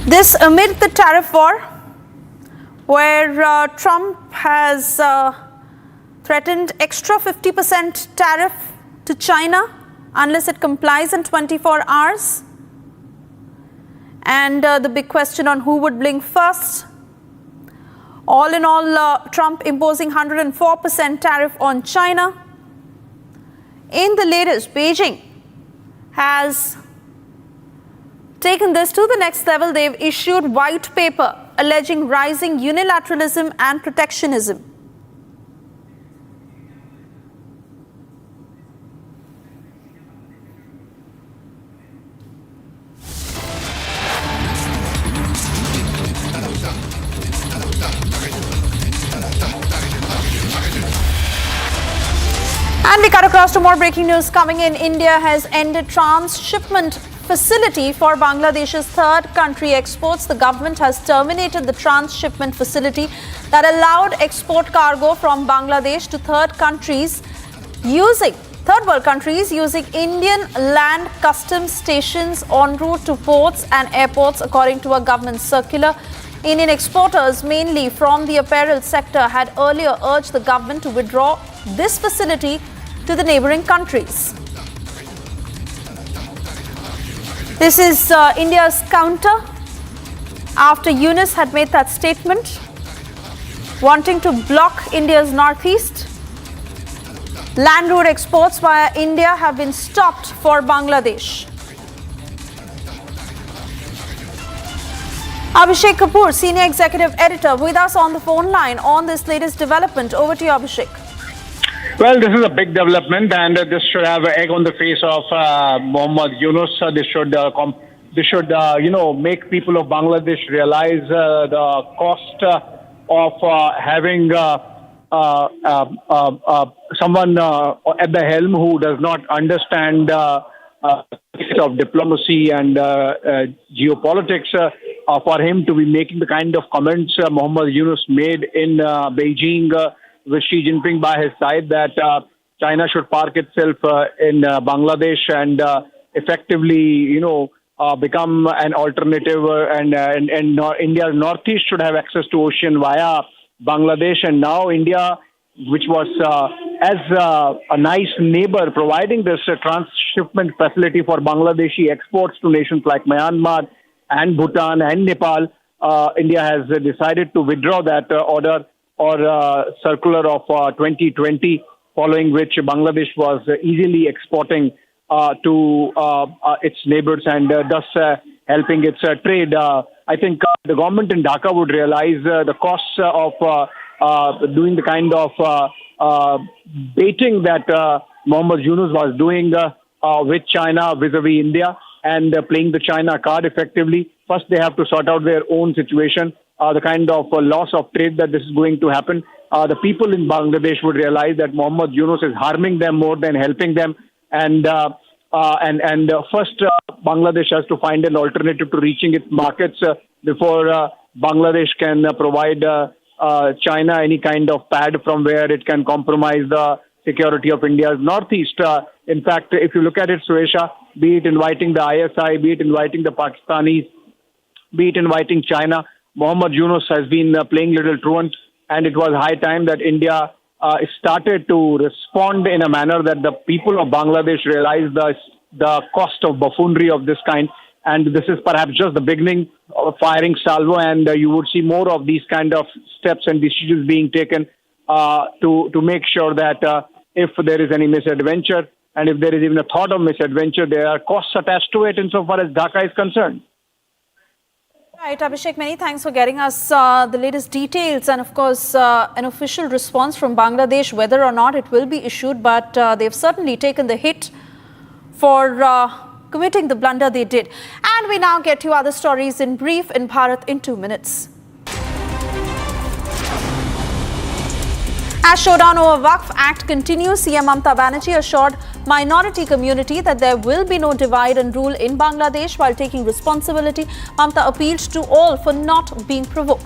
This amid the tariff war, where Trump has threatened extra 50% tariff to China unless it complies in 24 hours. And the big question on who would blink first. All in all, Trump imposing 104% tariff on China. In the latest, Beijing has taken this to the next level. They've issued white paper alleging rising unilateralism and protectionism. And we cut across to more breaking news coming in. India has ended trans-shipment facility for Bangladesh's third country exports. The government has terminated the trans-shipment facility that allowed export cargo from Bangladesh to third world countries using Indian land customs stations en route to ports and airports, according to a government circular. Indian exporters, mainly from the apparel sector, had earlier urged the government to withdraw this facility to the neighbouring countries. This is India's counter after Yunus had made that statement, wanting to block India's northeast. Land route exports via India have been stopped for Bangladesh. Abhishek Kapoor, Senior Executive Editor, with us on the phone line on this latest development. Over to you, Abhishek. Well, this is a big development, and this should have an egg on the face of Mohammad Yunus. This should make people of Bangladesh realize the cost of having someone at the helm who does not understand of diplomacy and geopolitics. For him to be making the kind of comments Mohammad Yunus made in Beijing with Xi Jinping by his side, that China should park itself in Bangladesh and effectively, become an alternative, and India's northeast should have access to ocean via Bangladesh. And now India, which was as a nice neighbor, providing this trans-shipment facility for Bangladeshi exports to nations like Myanmar and Bhutan and Nepal, India has decided to withdraw that order or circular of 2020, following which Bangladesh was easily exporting to its neighbors and thus helping its trade. I think the government in Dhaka would realize the costs of doing the kind of baiting that Mohammad Yunus was doing with China vis-a-vis India, and playing the China card effectively. First, they have to sort out their own situation, the kind of loss of trade that this is going to happen. The people in Bangladesh would realize that Mohammad Yunus is harming them more than helping them. And first, Bangladesh has to find an alternative to reaching its markets before Bangladesh can provide China any kind of pad from where it can compromise the security of India's northeast. In fact, if you look at it, Suesha, be it inviting the ISI, be it inviting the Pakistanis, be it inviting China, Mohammad Yunus has been playing little truant, and it was high time that India started to respond in a manner that the people of Bangladesh realize the cost of buffoonery of this kind. And this is perhaps just the beginning of firing salvo, and you would see more of these kind of steps and decisions being taken to make sure that if there is any misadventure, and if there is even a thought of misadventure, there are costs attached to it insofar as Dhaka is concerned. Right, Abhishek, many thanks for getting us the latest details, and of course an official response from Bangladesh, whether or not it will be issued, but they've certainly taken the hit for committing the blunder they did. And we now get to other stories in brief in Bharat in 2 minutes. As showdown over Waqf Act continues, CM Mamata Banerjee assured minority community that there will be no divide and rule in Bangladesh. While taking responsibility, Mamata appealed to all for not being provoked.